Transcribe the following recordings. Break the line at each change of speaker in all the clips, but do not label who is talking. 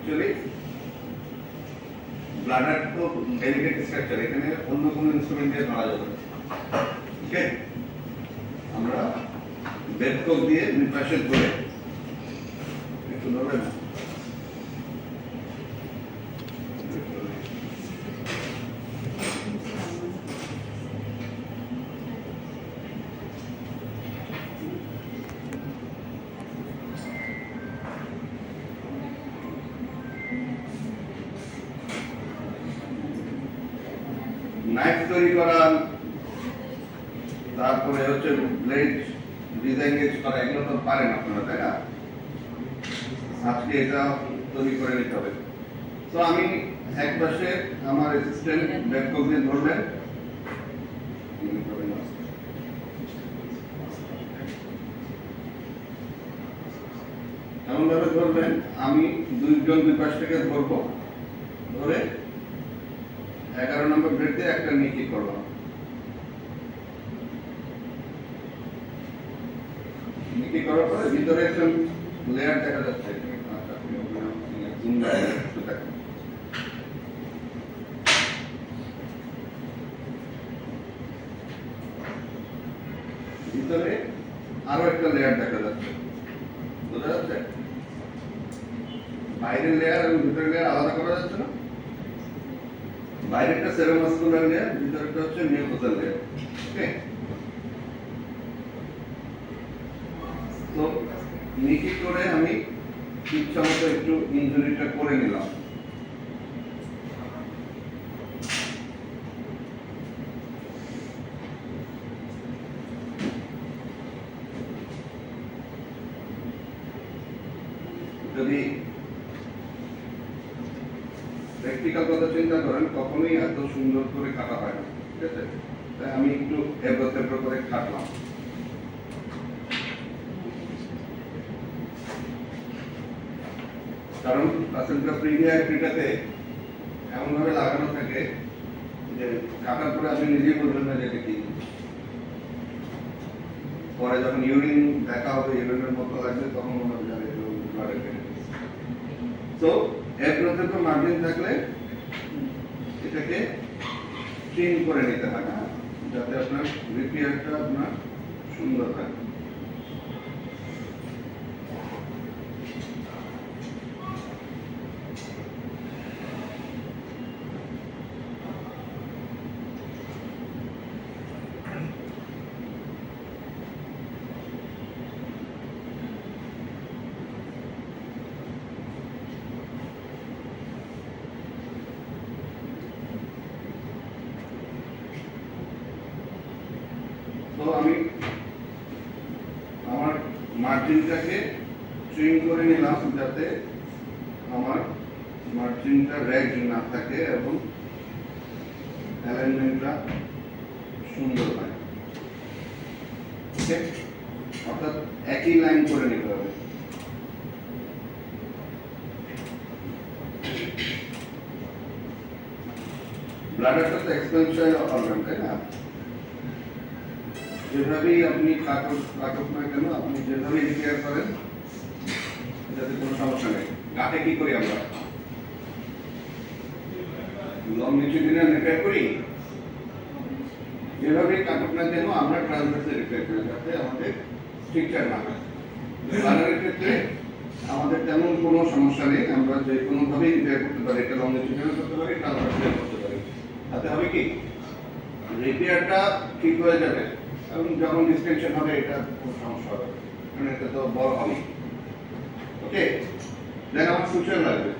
Actually bladder তো delicate structure, এখানে অন্য কোনো ইনস্ট্রুমেন্ট দিয়ে ধরা যাবে না। ওকে, আমরা বেডকক দিয়ে দুই পাশে ধরে একটু ধরবে না, নাইফ তৈরি করা, তারপরে হচ্ছে ব্লেড ডিসএঙ্গেজ করা, এগুলো তো পারেন আপনারা, তাই না? আজকে এটা তৈরি করে নিতে হবে। তো আমি এক পাশে আমার অ্যাসিস্ট্যান্ট বেডকক দিয়ে ধরবেন, এমন ভাবে ধরবেন আমি দুইজন দুই পাশ থেকে ধরবো, ধরে 11 নম্বর ব্রেড দিয়ে একটা নিকি করলাম। নিকি করার পরে ভিতরে একটা লেয়ার দেখা যাচ্ছে, ভিতরে আরো একটা লেয়ার দেখা যাচ্ছে, বোঝা যাচ্ছে? বাইরের লেয়ার এবং ভিতরের লেয়ার আলাদা করা যাচ্ছে না? বাইরেরটা সেরোমাসকুলার লেয়ার, ভিতরেরটা হচ্ছে মিউকোসাল লেয়ার। ওকে, তো নিকি করে আমি ইচ্ছা মতো একটু ইনজুরিটা করে নিলাম। যদি প্র্যাকটিক্যাল কথা চিন্তা করেন, কখনোই এত সুন্দর করে কাটা হয় না, ঠিক আছে? তাই আমি একটু এবড়ো তেবড়ো করে কাটলাম। কারণ প্লাসেন্টা প্রিভিয়া এটাতে এমন ভাবে লাগানো থাকে যে কাটার পরে আপনি নিজেই বলবেন না যে এটা কি। পরে যখন ইউরিন দেখা হবে, ইউরিনের মতো লাগবে, তখন মনে হবে যে এটা ব্লাডে কেটে গেছে। তো এবড়ো তেবড়ো মার্জিন থাকলে এটাকে ক্লিন করে নিতে হয়, না যাতে আপনার রিপেয়ারটা আপনার সুন্দর থাকে। তো আমি আমার মার্জিনটাকে ট্রিম করে নিলাম যাতে আমার মার্জিনটা র্যাগ না থাকে এবং অ্যালাইনমেন্টটা সুন্দর হয়। ওকে, অর্থাৎ একই লাইন করে নিতে হবে। ব্লাডারটা তো এক্সপেন্সার অর্গান, তাই না? যেভাবেই আপনি কাটক না কেন, আপনি যেভাবে রিপেয়ার করেন যাতে কোনো সমস্যা নেই। গাঁটে কি করি আমরা? লংজিটিউডিনাল রিপেয়ার করি। যেভাবেই কাটক না কেন আমরা ট্রান্সভার্সে রিপেয়ার করি যাতে আমাদের স্ট্রাকচার না হয়। ব্লাডারের ক্ষেত্রে আমাদের তেমন কোনো সমস্যা নেই, আমরা যে কোনোভাবেই রিপেয়ার করতে পারি, এটা লংজিটিউডিনাল করতে পারি, ট্রান্সভার্সে করতে পারি। তাতে হবে কি রিপেয়ারটা ঠিক হয়ে যাবে এবং যখন ডিসটেনশন হবে এটা কোনো সমস্যা হবে, কারণ এটা তো বড় হবে। ওকে, দেন আমার সুচার লাগবে।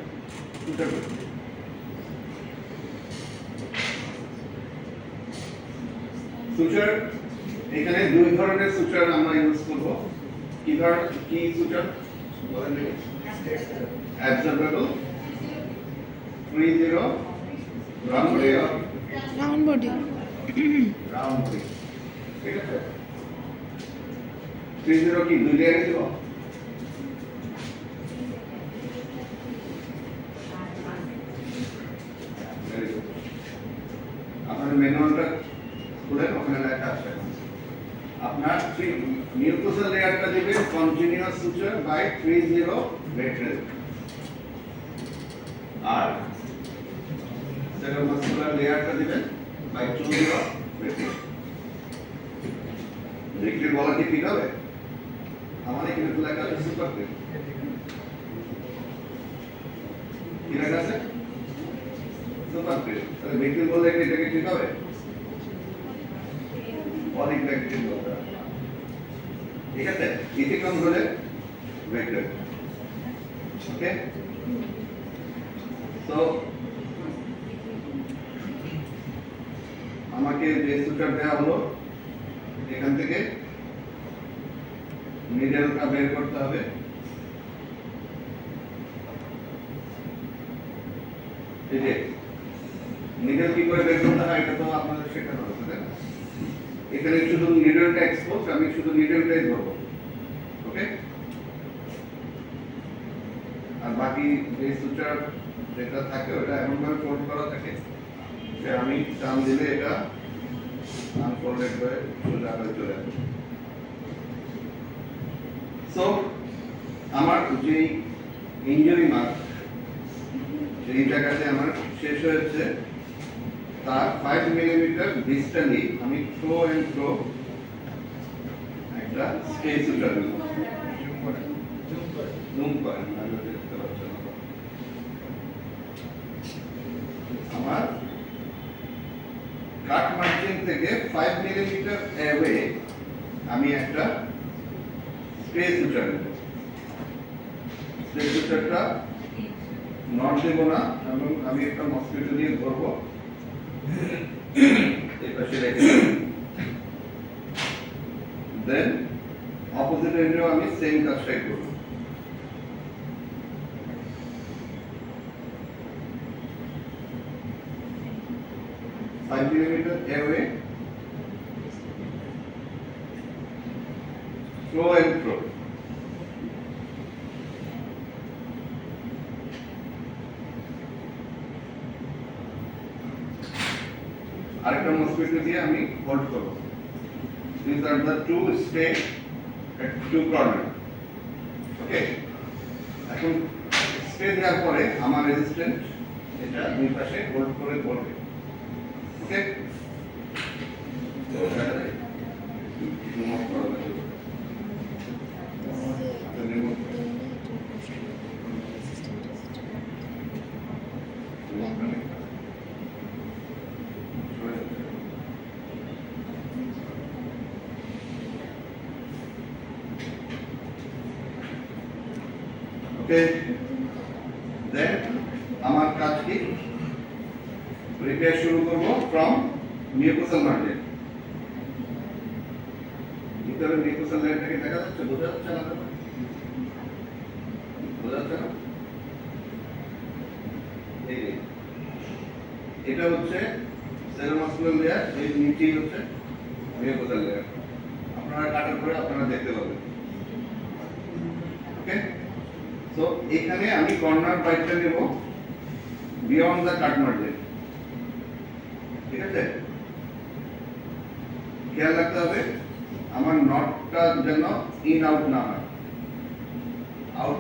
সুচার এখানে দুই ধরনের সুচার আমরা ইউজ করব। কি সুচার বলেন? Absorbable, free zero, round body,
round body,
round body, ঠিক আছে? ফ্রি জিরো কি দুই লেয়ারে দিব? আপনার ম্যানুয়ালটা খুলে ওখানে লেখা আছে। আপনার মিউকোসাল লেয়ারটা দিবেন continuous suture by 30 bed rest. আর সেরোমাসকুলার লেয়ারটা দিবেন বাই 2 0 লিকুইড বলা কি ঠিক হবে? আমার এখানে তো লেখা আছে সুপার ক্রিম, কি লেখা আছে? Super cream. তাহলে লিকুইড বললে কি এটাকে ঠিক হবে? অনেক ব্যাকটেরিয়া দরকার, ঠিক আছে? ইথি কম হলে ভেক্টর, ওকে? তো আমাকে যে সুটার দেওয়া হলো এখান থেকে নিডলটা বের করতে হবে। এই যে নিডল কি করে বের করতে হয় এটা তো আপনাদের শেখানো হবে, তাই না? এখানে শুধু নিডলটা এক্সপোজ, আমি শুধু নিডলটাই ধরবো, ওকে? আর বাকি যে সুটার যেটা থাকে ওটা এমন ভাবে ফোল্ড করা থাকে যে আমি টান দিলে এটা আনফোল্ডেড হয়ে সোজা হয়ে চলে আসবে। সো আমার যে ইনজুরি মার্ক এই জায়গাতে আমার শেষ হয়েছে তার 5 মিলিমিটার ডিস্টেন্সে আমি থ্রো এন্ড থ্রো একটা স্পেস সুটার নেব। জুম করেন আমি দেখতে পাচ্ছি না। আমার কাট মার্জিন থেকে 5 মিলিমিটার অ্যাওয়ে আমি একটা স্পেস সুটার নেব। স্পেস সুটারটা নট দেব না এবং আমি একটা মসকিটো দিয়ে ধরবো, এই পাশে রেখে দেন অপোজিট এন্ডেও আমি সেম কাজটাই করব। Five millimeter away, throw and throw. আরেকটা মসকিটো দিয়ে আমি হোল্ড করব। These are the two stay at two corner. ওকে, এখন স্টে দেওয়ার পরে আমার রেজিস্ট্যান্ট এটা দুই পাশে হোল্ড করে ধরবে, ওকে? তো এটা রিমুভ করা যাবে। রিমুভ ওকে, দেন আমার কাজ কি? রিপেয়ার শুরু করব ফ্রম মিউকোসাল মার্জিন। ভিতরে মিউকোসাল লেয়ারটাকে দেখা যাচ্ছে, বোঝা যাচ্ছে না? বোঝা যাচ্ছে না? এই এটা হচ্ছে সেরোমাসকুলার লেয়ার, এই নিচেই হচ্ছে মিউকোসাল লেয়ার। আপনারা কাটার পরে আপনারা দেখতে পাবেন, ওকে? সো এখানে আমি কর্নার বাইটটা নেব বিয়ন্ড দ্য কাট মার্জিন, ঠিক আছে? খেয়াল রাখতে হবে আমার নটটা যেন ইন আউট না হয়, আউট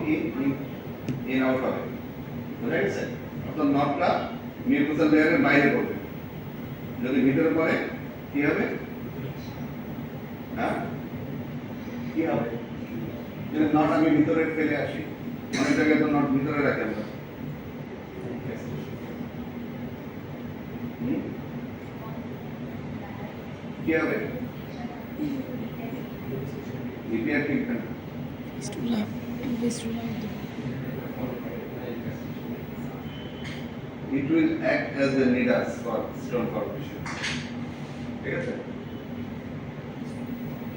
ইন আউট হবে, বুঝা গেছে? অর্থাৎ নটটা মিউকোসাল লেয়ারের বাইরে পড়বে, যদি ভিতরে পড়ে কি হবে? হ্যাঁ, কি হবে? যদি নট আমি ভিতরে ফেলে আসি, অনেক জায়গায় তো নট ভিতরে রাখি আমরা, কি হবে? রিপেয়ার ঠিক না, it will act as the needles for stone formation, ঠিক আছে?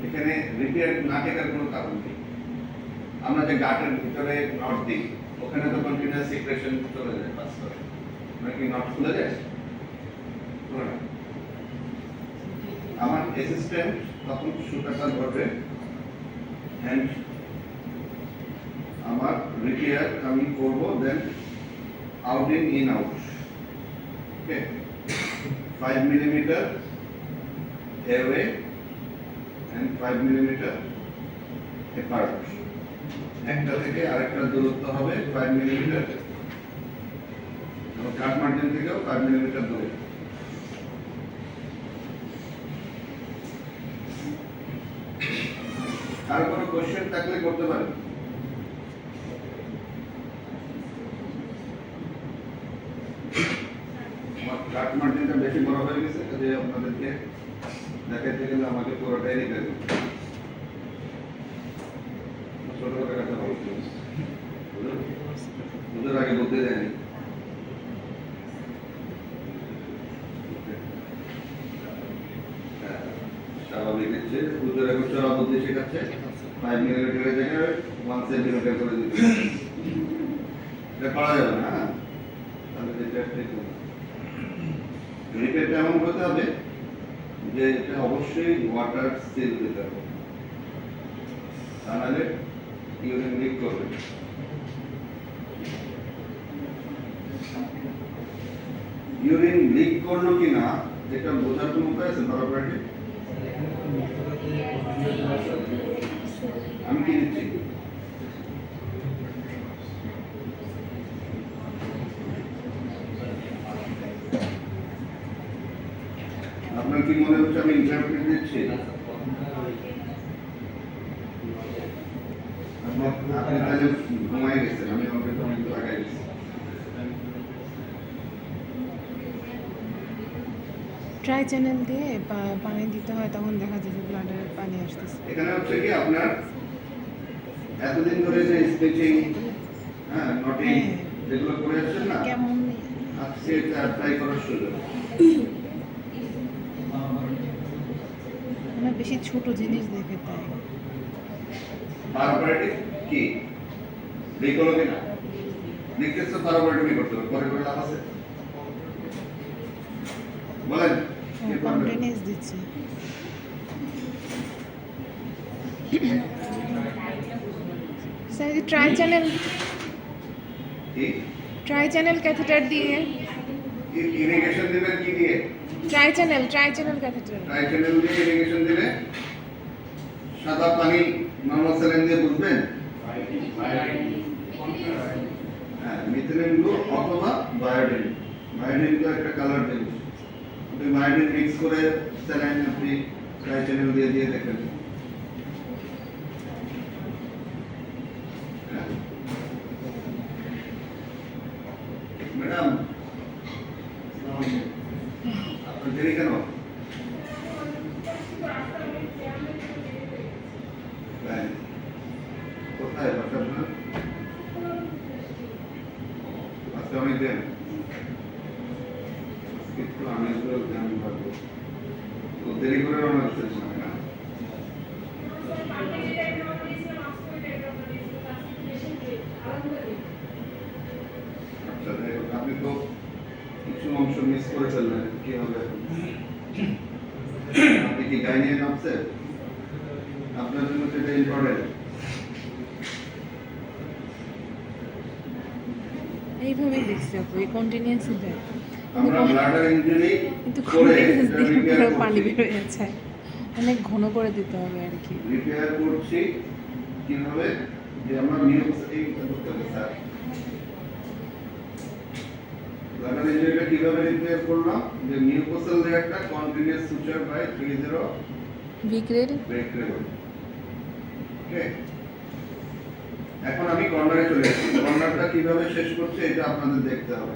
এখানে রিপেয়ার না থাকার কোনো কারণ নেই। আমরা যে গাটের ভিতরে নট দিই ওখানে তো কন্টিনিউয়াস সিক্রেশন চলে যায়, পাস করে, নাকি নট খুলে যায়? আমার অ্যাসিস্ট্যান্ট তখন সুতাটা ধরবে এন্ড আমার রিপেয়ার আমি করব, then out in out, okay? 5 millimetre away and 5 millimetre apart. একটা থেকে আরেকটা দূরত্ব হবে 5 মিলিমিটার, এবং কাট মার্জিন থেকেও 5 মিলিমিটার দূরে। আর কোনো কোশ্চেন থাকলে করতে পারেন। আমার কাট মার্জিনটা বেশি বড় হয়ে গেছে, কাজে আপনাদেরকে দেখাতে গেলে আমাকে পুরোটাই রেখে দেবেন। ছোট করে কাটা বলতে ওদের আগে বলতে দেয়নি। স্বাভাবিক হচ্ছে ওদের এখন চড়া বুদ্ধি শেখাচ্ছে, 5 মিলিমিটারের জায়গায় 1 সেন্টিমিটার করে দিতে। এটা করা যাবে না, তাহলে এটা রিপেয়ারটা এমন করতে হবে যে এটা অবশ্যই ওয়াটার সিল দিতে হবে, তা নাহলে ইউরিন লিক করবে। ইউরিন লিক করলো কিনা এটা বোঝার কোনো উপায় আছে ধরাপড়াটি? আমি কি দিচ্ছি? আপনার কি মনে হচ্ছে আমি ইন্টারপ্রেট দিচ্ছি? আপনি তাহলে ঘুমাই গেছেন, আমি আমাকে তো অনেক লাগাই গেছি।
ট্রাই চ্যানেল দিয়ে পানি দিতে হয়, তখন দেখা যায় যে ব্লাডের পানি আসতেছে।
এখানে হচ্ছে কি আপনার এতদিন ধরে যে স্কেচিং, হ্যাঁ, নটিং যেগুলো করে আসছেন না,
কেমন
আজকে ট্রাই করার সুযোগ।
মানে বেশি ছোট জিনিস দেখে তাই।
পারাপারেটিভ কি লিক হলো কিনা? লিকেজ তো পারাপারেটিভ করতে হবে, পরে করে লাভ আছে? বলেন কি করবেন?
কন্টিনিউয়াস দিচ্ছি। স্যার ট্রাই চ্যানেল
কি
ক্যাথেটার দিয়ে
ইরিগেশন দিবেন কি দিয়ে?
Try channel catheter.
Try channel দিয়ে ইরিগেশন দিলে সাদা পানি নরমাল স্যালাইন দিয়ে বুঝবেন? হ্যাঁ, মিথিলিন ব্লু অথবা বায়োডিন। বায়োডিন তো একটা কালার জিনিস, আপনি বায়োডিন মিক্স করে স্যালাইন আপনি ট্রাই চ্যানেল দিয়ে দিয়ে দেখেন। ম্যাডাম আপনার দেরি কেন? কোথায় বাসা আপনার? আজকে অনেক দিন একটু আমি ভাববো তো দেরি করে রওনা দিচ্ছেন না? আচ্ছা, আপনি তো কিছু অংশ মিস করে ফেললেন, কি হবে? আপনি কি গাড়ি নিয়ে নামছেন? আপনার জন্য সেটা ইম্পর্টেন্ট।
এইভাবেই দেখছি আপু, এই কন্টিনিউয়াসই দেয়,
আমরা ব্লাডার ইনজুরি
কিন্তু
করে
কন্টিনিউয়াস পানি বের হয়ে যাচ্ছে। অনেক ঘন করে দিতে হবে আর কি।
রিপেয়ার করছি কিভাবে, যে আমরা মিউকস এই করতে হবে স্যার। ব্লাডার ইনজুরিটা কিভাবে রিপেয়ার করলাম, যে মিউকোসাল লেয়ারটা কন্টিনিউয়াস সুচার বাই 30
বিক্রেল
বেক্রেল। ওকে, এখন আমি কর্নারে চলে এসেছি। কর্নারটা কিভাবে শেষ করছে এটা আপনাদের দেখতে হবে।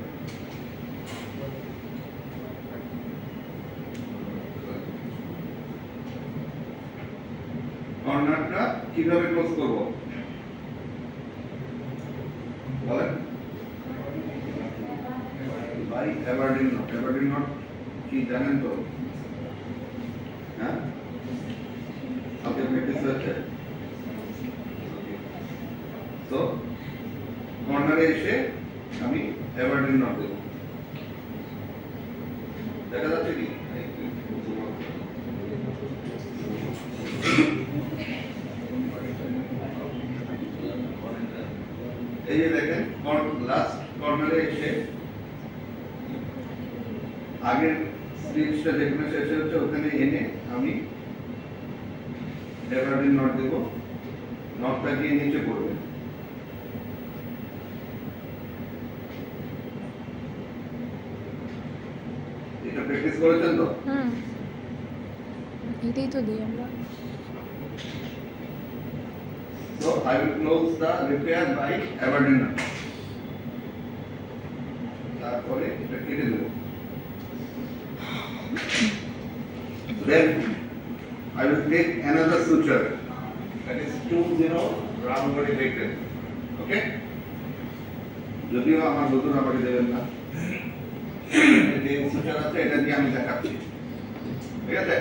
কর্নারটা কিভাবে ক্লোজ করব বলেন? By Aberdeen knot. Aberdeen knot কি জানেন তো? হ্যাঁ, আপনি প্র্যাকটিস হচ্ছে তো কর্নারে এসে আমি এভারডিন নট দেব। দেখা যাচ্ছে কি? এই যে দেখেন লাস্ট কর্নারে এসে আগের স্টিচটা যেখানে শেষ হচ্ছে ওখানে এনে আমি এভারডিন নট দেব। নটটা গিয়ে নিচে পড়বে। এই যে দেখেন কর্নার লাস্ট কর্নারে এসে আগের স্টিচটা যেখানে শেষ হচ্ছে ওখানে এনে আমি এভারডিন নট দেব। নটটা গিয়ে নিচে পড়বে। এটা প্র্যাকটিস করেছেন তো?
হুম, এটাই তো দিই আমরা।
So I will close the repair by abandonment. তারপরে এটা কেটে দেব। Then I will take another suture, that is 20 round body vector. Okay? যদিও আমার নতুন আবার দেবেন না, যে সুচার আছে এটা দিয়ে আমি দেখাচ্ছি, ঠিক আছে?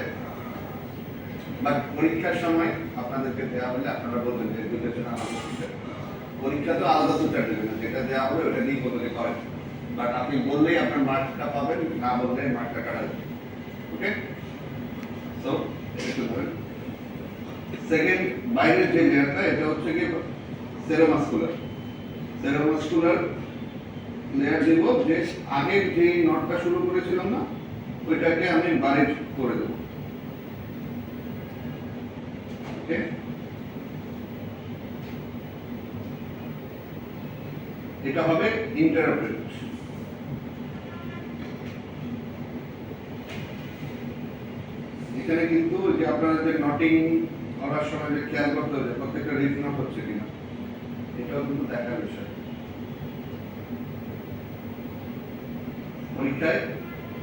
বাট পরীক্ষার সময় আপনাদেরকে দেওয়া হলে আপনারা বলবেন যে দুটোর জন্য আমার সুচার, পরীক্ষা তো আলাদা সুচার দেবেন না, যেটা দেওয়া হবে ওটা দিয়ে বদলে করেন, বাট আপনি বললেই আপনার মার্কটা পাবেন, না বললে মার্কটা কাটা যাবে। ওকে, সো একটু ধরেন। সেকেন্ড বাইরের যে লেয়ারটা এটা হচ্ছে কি সেরোমাসকুলার। সেরোমাসকুলার লেয়ার দেব, যে আগের যে নটটা শুরু করেছিলাম না ওইটাকে আমি বারেট করে দেব। ওকে, এটা হবে ইন্টারপ্রেট। এখানে কিন্তু যে আপনারা যে নটিং করার সময় যে খেয়াল করতে হবে প্রত্যেকটা রিপ নট হচ্ছে কিনা, এটাও কিন্তু দেখার বিষয়। পরীক্ষায়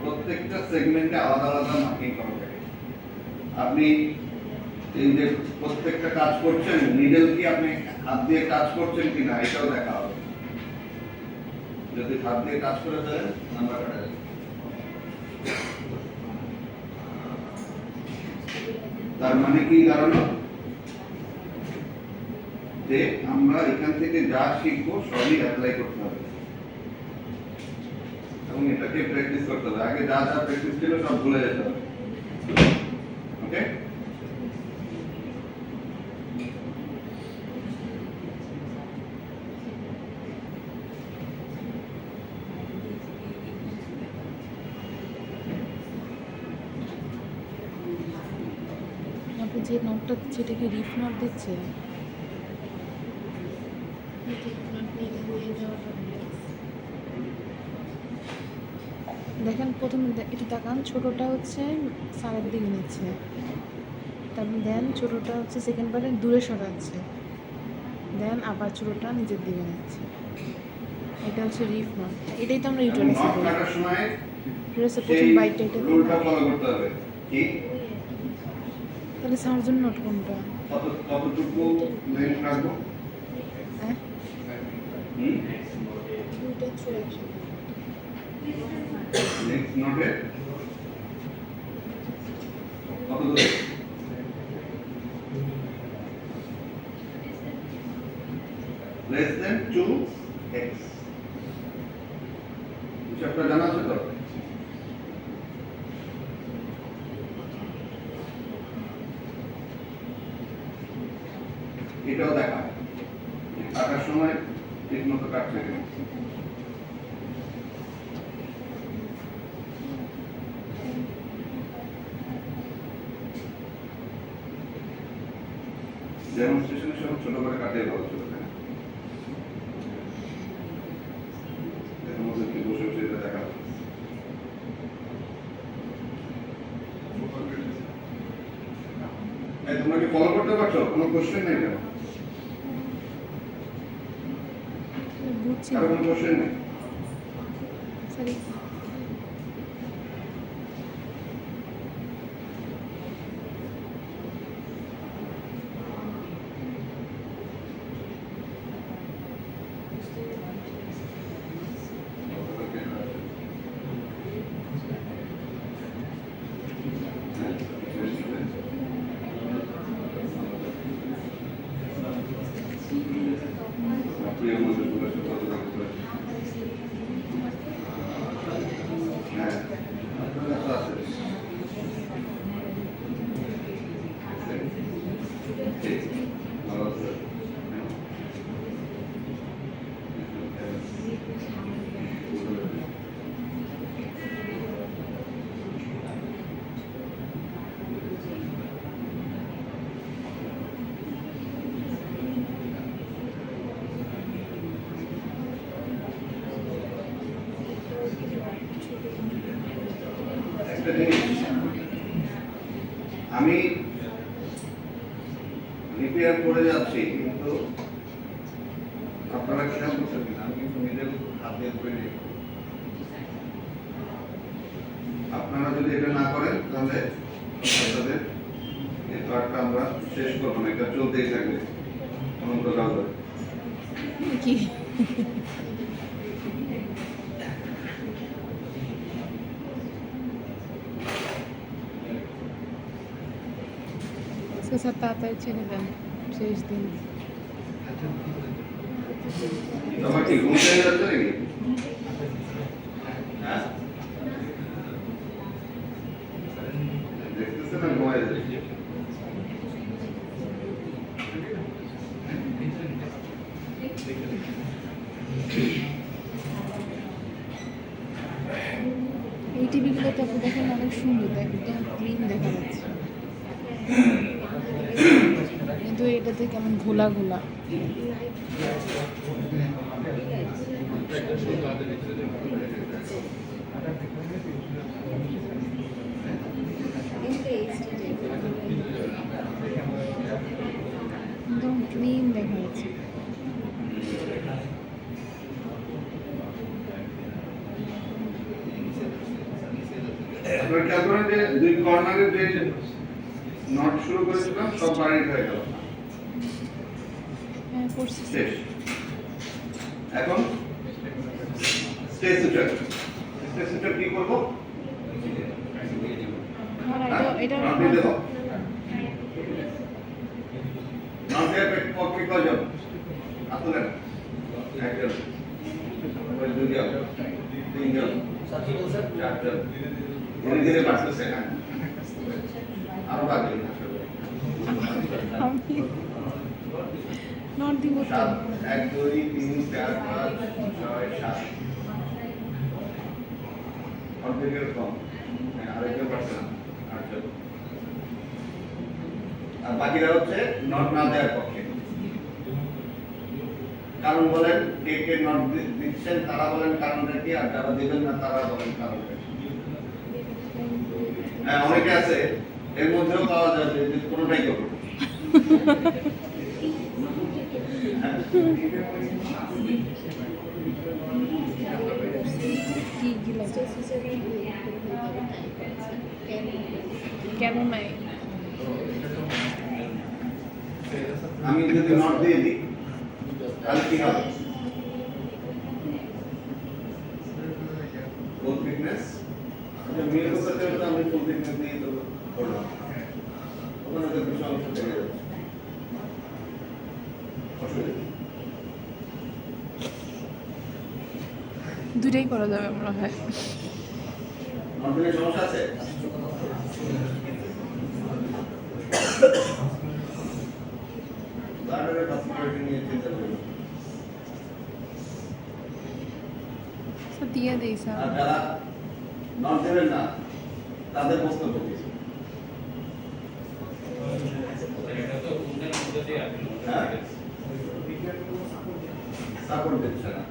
প্রত্যেকটা সেগমেন্টে আলাদা আলাদা মার্কিং করা থাকে। আপনি এই যে প্রত্যেকটা কাজ করছেন, নিডল কি আপনি হাত দিয়ে কাজ করছেন কিনা এটাও দেখা হবে। যদি হাত দিয়ে কাজ করে দেন নাম্বার কাটা যাবে। তার মানে কি দাঁড়ালো, যে আমরা এখান থেকে যা শিখবো সবই অ্যাপ্লাই করতে হবে এবং এটাকে প্র্যাকটিস করতে হবে। আগে যা যা প্র্যাকটিস ছিল সব ভুলে যেতে হবে। ওকে,
আপনি যে নোটটা দিচ্ছে এটা কি রিফ নোট দিচ্ছে? দেখেন প্রথমে একটু তাকান, ছোটোটা হচ্ছে সারের দিকে নিচ্ছে, তারপর দেন ছোটোটা হচ্ছে সেকেন্ড বারে দূরে সরাচ্ছে, দেন আবার ছোটোটা নিজের দিকে নিচ্ছে। এটা হচ্ছে রিফ নোট, এটাই তো আমরা ইউটারাসে
নট
করি।
কাটার সময়
ইউটারাসে
সেই
প্রথম বাইটটা এটা দিই
রুলটা
না।
ফলো করতে হবে। কি
তাহলে সার্জন নোট কোনটা?
কতটুকু লেন্থ রাখবো?
হ্যাঁ,
হুম,
দুইটা ছুঁড়ে
নেক্সট নোটে কত দূরে? less than 2x। হিসাবটা জানা আছে তো? এটাও দেখা কাটার সময় ঠিক মতো কাটছে কিনা। ডেমনস্ট্রেশনে সব ছোট করে কাটিয়ে ভালো ছিল না, এর মধ্যে কি বসে বসে এটা দেখা হচ্ছে। তোমরা কি ফলো করতে পারছো? কোনো কোশ্চেন নেই কেন?
বুঝছি
আর কোনো কোশ্চেন নেই?
সরি।
প্রিয় বন্ধুগুলোর সাথে কথা বলতে একটা জিনিস আমি রিপেয়ার করে যাচ্ছি, কিন্তু আপনারা খেয়াল করছেন কিনা আমি কিন্তু নিজের হাত দিয়ে করে নিই। আপনারা যদি এটা না করেন তাহলে আপনাদের এই পার্টটা আমরা শেষ করবো না, এটা চলতেই থাকবে অনন্তকাল ধরে।
কি আজকে স্যার তাড়াতাড়ি ছেড়ে দেন, শেষ দিন।
তোমার কি ঘুম পেয়ে যাচ্ছে নাকি? হ্যাঁ? দেখতেছে না ঘুমায় যাচ্ছে?
এই টিভিগুলোতে আপনি দেখেন অনেক সুন্দর, একদম ক্লিন দেখা যাচ্ছে, কিন্তু এটাতে কেমন ঘোলা ঘোলা। একদম ক্লিন দেখা যাচ্ছে।
আপনারা খেয়াল করেন যে দুই কর্নারের যে নট শুরু করেছিলাম সব বাড়ি হয়ে গেল,
হ্যাঁ করছি।
শেষ। এখন স্টেজ সুটার, স্টেজ সুটার কি করবো?
এটা
নট দিতে দাও। নট দেওয়ার পক্ষে কয়জন? আসলেন একজন, ওই দুজন, তিনজন, চারজন, ধীরে ধীরে বাড়তেছে। হ্যাঁ, আরো বাড়বে
আমি নট দিব তো।
সাত, 1 2 3 4 5 6 7 অর্ধেকের কম। হ্যাঁ, আরেকজন পারছে না, 8 জন। আর বাকিরা হচ্ছে নট না দেওয়ার পক্ষে। কারণ বলেন, কে কে নট দিচ্ছেন তারা বলেন কারণটা কি, আর যারা দেবেন না তারা বলেন কারণটা কি। হ্যাঁ, অনেকে আছে এর মধ্যেও পাওয়া যাবে যে কোনোটাই করবে না।
কি কি লাগে? কেন নাই?
আমি যদি নট দিয়ে দিই তাহলে কি হবে? ফুল ফিটনেস, মেয়ের সাথে তো আমি ফুল ফিটনেস দিয়ে তো করলাম, ওখানে তো কিছু অংশ থেকে যাচ্ছে, অসুবিধা নেই।
দুটাই করা যাবে মনে হয়।
নট দিলে সমস্যা আছে? গার্ডারের ফ্যাসিলিটি নিয়ে চিন্তা করি।
স্যার দিয়ে দেই স্যার।
আর যারা নট দেবেন না তাদের বক্তব্য কি? সাপোর্ট দিচ্ছে না।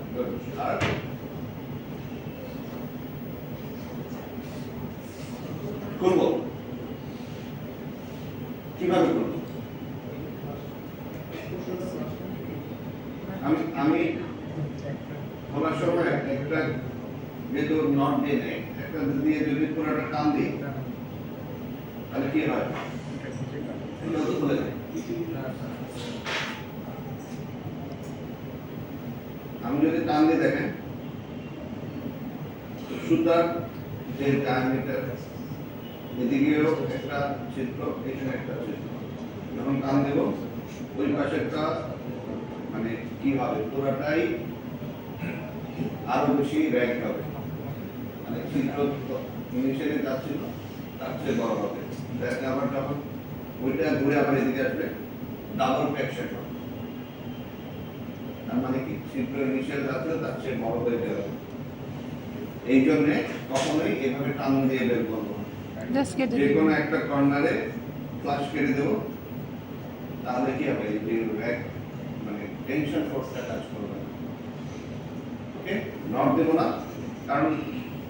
আর করব কিভাবে করব? আমি বলার সময় একটা যেহেতু নট দিয়ে নেই, একটা দিয়ে যদি পুরোটা টান দিই তাহলে কি হয়? এটা তো খুলে যায়। আমি যদি টান দিয়ে দেখেন সুতার যে ডায়ামিটার এদিকেও একটা চিত্র, এখানে একটা চিত্র, যখন টান দেব ওই পাশেরটা মানে কি হবে, পুরাটাই আরো বেশি র্যাক হবে, মানে চিত্র ইনিশিয়ালি যাচ্ছিল তার চেয়ে বড় হবে। আবার যখন ওইটা ঘুরে আবার এদিকে আসবে ডাবল প্যাকশন হবে, তার মানে কি চিত্র ইনিশিয়াল যাচ্ছিল তার চেয়ে বড় হয়ে যাবে। এই জন্য কখনোই এভাবে টান দিয়ে বের করবো না, যে কোনো একটা কর্নারে ফ্লাশ কেটে দেবো, তাহলে কি হবে, এই যে র্যাক মানে টেনশন ফোর্সটা কাজ করবে না। ওকে, নট দেবো না, কারণ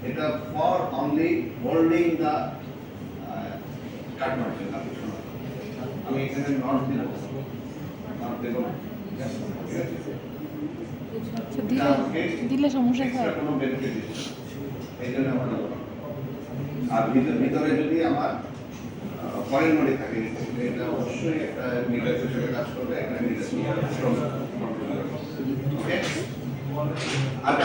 এটা for only holding the cut margin. আমি এখানে নট দিব, নট দেব না। ঠিক আছে?
আচ্ছা, দিলে সমস্যা
এক্সট্রা
হয়?
কোনো বেনিফিট দিচ্ছে না, এই জন্য আমার দেবো না। আর ভিতরে যদি আমার কয়েল মডি থাকে, এটা অবশ্যই একটা মিটার হিসেবে কাজ করবে, একটা মিটার ওকে। আর